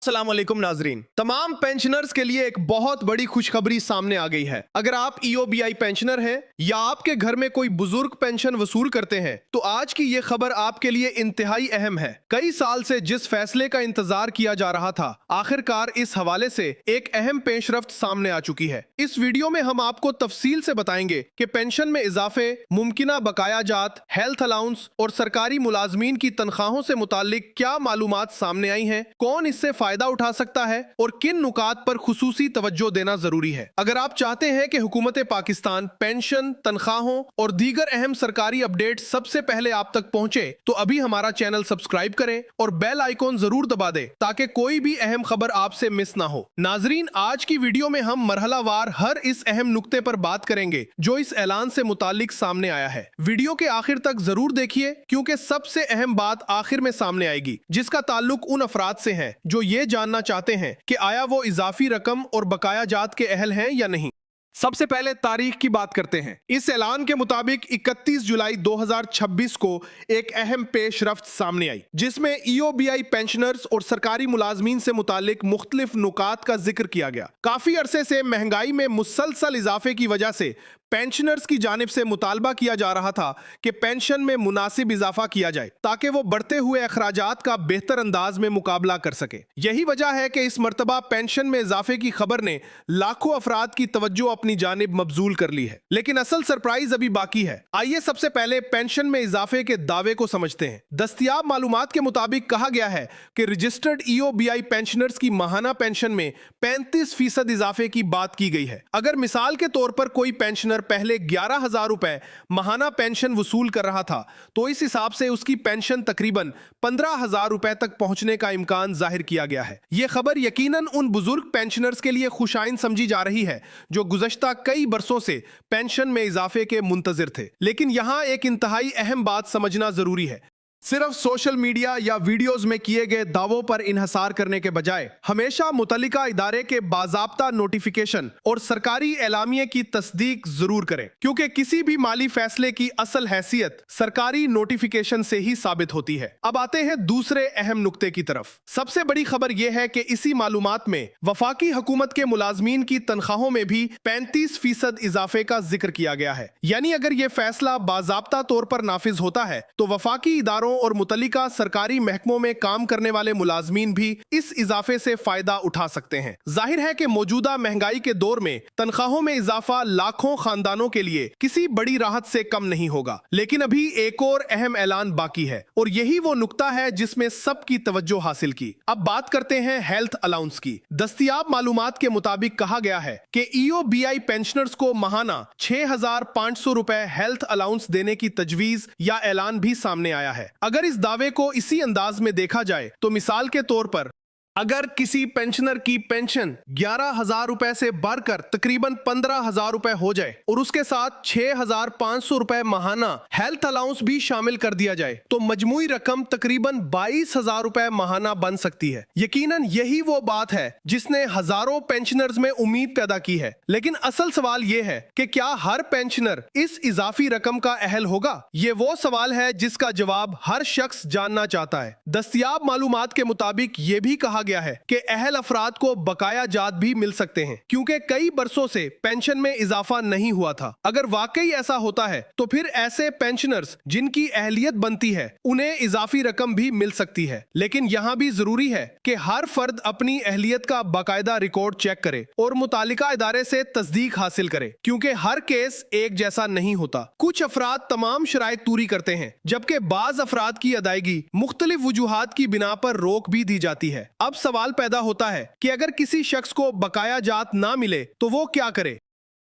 अस्सलामुअलैकुम नाजरीन। तमाम पेंशनर्स के लिए एक बहुत बड़ी खुशखबरी सामने आ गई है। अगर आप ईओबीआई पेंशनर हैं या आपके घर में कोई बुजुर्ग पेंशन वसूल करते हैं तो आज की ये खबर आपके लिए इंतहाई अहम है। कई साल से जिस फैसले का इंतजार किया जा रहा था, आखिरकार इस हवाले से एक अहम पेशरफ्त सामने आ चुकी है। इस वीडियो में हम आपको तफसील से बताएंगे कि पेंशन में इजाफे, मुमकिना बकाया जात, हेल्थ अलाउंस और सरकारी मुलाजमीन की तनख्वाहों से मुतालिक क्या मालूमात सामने आई हैं, कौन इससे फायदा उठा सकता है और किन नुकात पर खुसूसी तवज्जो देना जरूरी है। अगर आप चाहते हैं कि हुकूमत पाकिस्तान पेंशन, तनख्वाहों और दीगर अहम सरकारी अपडेट सबसे पहले आप तक पहुंचे तो अभी हमारा चैनल सब्सक्राइब करें और बेल आइकॉन जरूर दबा दें ताकि कोई भी अहम खबर आपसे मिस ना हो। नाजरीन, आज की वीडियो में हम मरहलावार हर इस अहम नुक्ते पर बात करेंगे जो इस ऐलान से मुतालिक सामने आया है। वीडियो के आखिर तक जरूर देखिए क्योंकि सबसे अहम बात आखिर में सामने आएगी, जिसका ताल्लुक उन अफराद से है जो ये जानना चाहते हैं कि आया वो इजाफी रकम और बकाया जात के अहल हैं या नहीं। सबसे पहले तारीख की बात करते हैं। इस ऐलान के मुताबिक 31 जुलाई 2026 को एक अहम पेशरफ्त सामने आई जिसमें ईओबीआई पेंशनर्स और सरकारी मुलाजमीन से मुतालिक मुख्तलिफ नुकात का जिक्र किया गया। काफी अरसे से महंगाई में मुसलसल इजाफे की वजह से पेंशनर्स की जानिब से मुतालबा किया जा रहा था कि पेंशन में मुनासिब इजाफा किया जाए ताकि वो बढ़ते हुए अखराजात का बेहतर अंदाज में मुकाबला कर सके। यही वजह है कि इस मरतबा पेंशन में इजाफे की खबर ने लाखों अफराद की तवज्जो अपनी जानिब मबजूल कर ली है, लेकिन असल सरप्राइज अभी बाकी है। आइए सबसे पहले पेंशन में इजाफे के दावे को समझते हैं। दस्तयाब मालूमात के मुताबिक कहा गया है कि रजिस्टर्ड ईओबीआई पेंशनर्स की माहाना पेंशन में 35% इजाफे की बात की गई है। अगर मिसाल के तौर पर कोई पेंशनर पहले 11,000 रुपए माहाना पेंशन वसूल कर रहा था तो इस हिसाब से उसकी पेंशन तकरीबन 15,000 रुपए तक पहुंचने का इम्कान जाहिर किया गया है। यह खबर यकीनन उन बुजुर्ग पेंशनर्स के लिए खुशाइन समझी जा रही है जो गुज़श्ता कई बरसों से पेंशन में इजाफे के मुंतजिर थे। लेकिन यहां एक इंतहाई अहम बात समझना जरूरी है। सिर्फ सोशल मीडिया या वीडियोस में किए गए दावों पर इन्हसार करने के बजाय हमेशा मुतल्लिका इदारे के बाज़ाब्ता नोटिफिकेशन और सरकारी एलामिये की तस्दीक जरूर करें, क्योंकि किसी भी माली फैसले की असल हैसियत सरकारी नोटिफिकेशन से ही साबित होती है। अब आते हैं दूसरे अहम नुक्ते की तरफ। सबसे बड़ी खबर यह है कि इसी मालूमात में वफाकी हुकूमत के मुलाजमीन की तनख्वाहों में भी 35% इजाफे का जिक्र किया गया है। यानी अगर यह फैसला बाज़ाब्ता तौर पर नाफिज होता है तो वफाकी इदारों और मुतल्लिका सरकारी महकमों में काम करने वाले मुलाजमीन भी इस इजाफे से फायदा उठा सकते हैं। जाहिर है कि मौजूदा महंगाई के दौर में तनख्वाहों में इजाफा लाखों खानदानों के लिए किसी बड़ी राहत से कम नहीं होगा। लेकिन अभी एक और अहम ऐलान बाकी है और यही वो नुक्ता है जिसमें सबकी तवज्जो हासिल की। अब बात करते हैं हेल्थ अलाउंस की। दस्तयाब मालूमात के मुताबिक कहा गया है कि ईओबीआई पेंशनर्स को माहाना 6,500 रुपए हेल्थ अलाउंस देने की तजवीज या ऐलान भी सामने आया है। अगर इस दावे को इसी अंदाज में देखा जाए तो मिसाल के तौर पर अगर किसी पेंशनर की पेंशन 11,000 रुपए से बढ़कर तकरीबन 15,000 रुपए हो जाए और उसके साथ 6,500 रुपए माहाना हेल्थ अलाउंस भी शामिल कर दिया जाए तो मजमूई रकम तकरीबन 22,000 रुपए माहाना बन सकती है। यकीनन यही वो बात है जिसने हजारों पेंशनर्स में उम्मीद पैदा की है। लेकिन असल सवाल यह है कि क्या हर पेंशनर इस इजाफी रकम का अहल होगा? ये वो सवाल है जिसका जवाब हर शख्स जानना चाहता है। दस्तयाब मालूमात के मुताबिक ये भी कहा गया है कि अहल अफराद को बकाया जात भी मिल सकते हैं क्योंकि कई बरसों से पेंशन में इजाफा नहीं हुआ था। अगर वाकई ऐसा होता है तो फिर ऐसे पेंशनर्स जिनकी अहलियत बनती है उन्हें इजाफी रकम भी मिल सकती है। लेकिन यहाँ भी जरूरी है कि हर फर्द अपनी अहलियत का बाकायदा रिकॉर्ड चेक करे और मुतालिका इदारे से तस्दीक हासिल करे, क्योंकि हर केस एक जैसा नहीं होता। कुछ अफराद तमाम शराइत पूरी करते हैं जबकि बाज अफराद की अदायगी मुख्तलिफ वजूहात की बिना पर रोक भी दी जाती है। अब सवाल पैदा होता है कि अगर किसी शख्स को बकाया जात ना मिले तो वो क्या करे?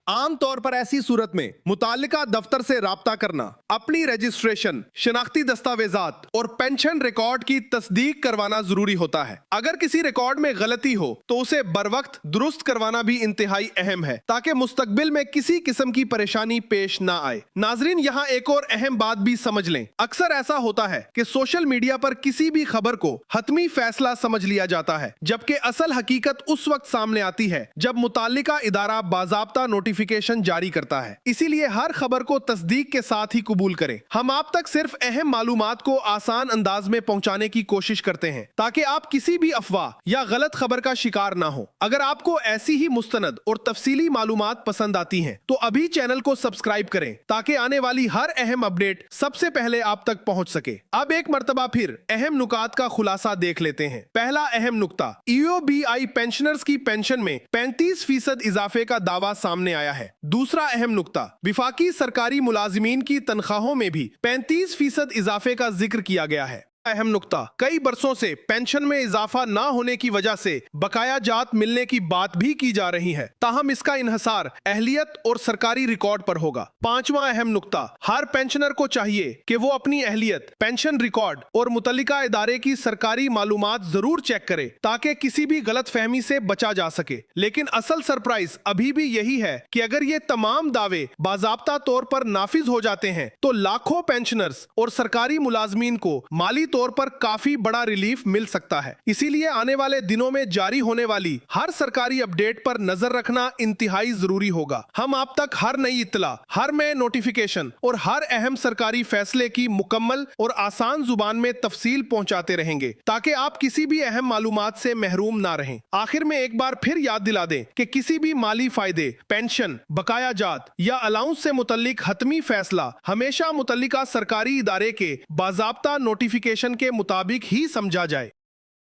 आम तौर पर ऐसी सूरत में मुतालिका दफ्तर से राब्ता करना, अपनी रजिस्ट्रेशन, शनाख्ती दस्तावेजात और पेंशन रिकॉर्ड की तस्दीक करवाना जरूरी होता है। अगर किसी रिकॉर्ड में गलती हो तो उसे बरवक्त दुरुस्त करवाना भी इंतहाई अहम है ताकि मुस्तकबिल में किसी किस्म की परेशानी पेश ना आए। नाजरीन, यहाँ एक और अहम बात भी समझ लें। अक्सर ऐसा होता है कि सोशल मीडिया पर किसी भी खबर को हतमी फैसला समझ लिया जाता है, जबकि असल हकीकत उस वक्त सामने आती है जब मुतालिका इदारा बाज़ाब्ता नोटिफिकेशन नोटिफिकेशन जारी करता है, इसीलिए हर खबर को तस्दीक के साथ ही कबूल करें। हम आप तक सिर्फ अहम मालूमात को आसान अंदाज में पहुंचाने की कोशिश करते हैं ताकि आप किसी भी अफवाह या गलत खबर का शिकार ना हो। अगर आपको ऐसी ही मुस्तनद और तफसीली मालूमात पसंद आती हैं तो अभी चैनल को सब्सक्राइब करें ताकि आने वाली हर अहम अपडेट सबसे पहले आप तक पहुंच सके। अब एक मर्तबा फिर अहम नुकात का खुलासा देख लेते हैं। पहला अहम नुक्ता, EOBI पेंशनर्स की पेंशन में 35% इजाफे का दावा सामने आया है। दूसरा अहम नुक्ता, विफाकी सरकारी मुलाजिमीन की तनख्वाहों में भी 35% इजाफे का जिक्र किया गया है। अहम नुक्ता, कई बरसों से पेंशन में इजाफा ना होने की वजह से बकाया जात मिलने की बात भी की जा रही है, ताहम इसका इन्हसार अहलियत और सरकारी रिकॉर्ड पर होगा। पांचवा अहम नुक्ता, हर पेंशनर को चाहिए कि वो अपनी अहलियत, पेंशन रिकॉर्ड और मुतल्लिका इदारे की सरकारी मालूमात जरूर चेक करे ताकि किसी भी गलत फहमी से बचा जा सके। लेकिन असल सरप्राइज अभी भी यही है कि अगर ये तमाम दावे बाज़ाब्ता तौर पर नाफिज हो जाते हैं तो लाखों पेंशनर्स और सरकारी मुलाजमीन को माली तौर पर काफी बड़ा रिलीफ मिल सकता है। इसीलिए आने वाले दिनों में जारी होने वाली हर सरकारी अपडेट पर नजर रखना इंतहाई जरूरी होगा। हम आप तक हर नई इत्तला, हर नए नोटिफिकेशन और हर अहम सरकारी फैसले की मुकम्मल और आसान जुबान में तफसील पहुंचाते रहेंगे ताकि आप किसी भी अहम मालूमात से महरूम ना रहें। आखिर में एक बार फिर याद दिला दें कि किसी भी माली फायदे, पेंशन, बकाया जात या अलाउंस से मुतल्लिक हतमी फैसला हमेशा मुतल्लिका सरकारी इदारे के बाज़ाब्ता नोटिफिकेशन के मुताबिक ही समझा जाए।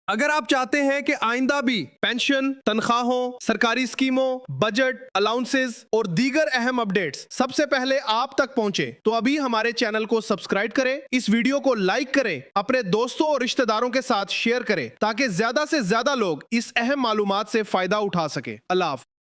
अगर आप चाहते हैं कि आइंदा भी पेंशन, तनख्वाहों, सरकारी स्कीमों, बजट, अलाउंसेस और दीगर अहम अपडेट्स सबसे पहले आप तक पहुंचे तो अभी हमारे चैनल को सब्सक्राइब करें, इस वीडियो को लाइक करें, अपने दोस्तों और रिश्तेदारों के साथ शेयर करें ताकि ज्यादा से ज्यादा लोग इस अहम मालूमात से फायदा उठा सके। अल्लाह हाफ़िज़।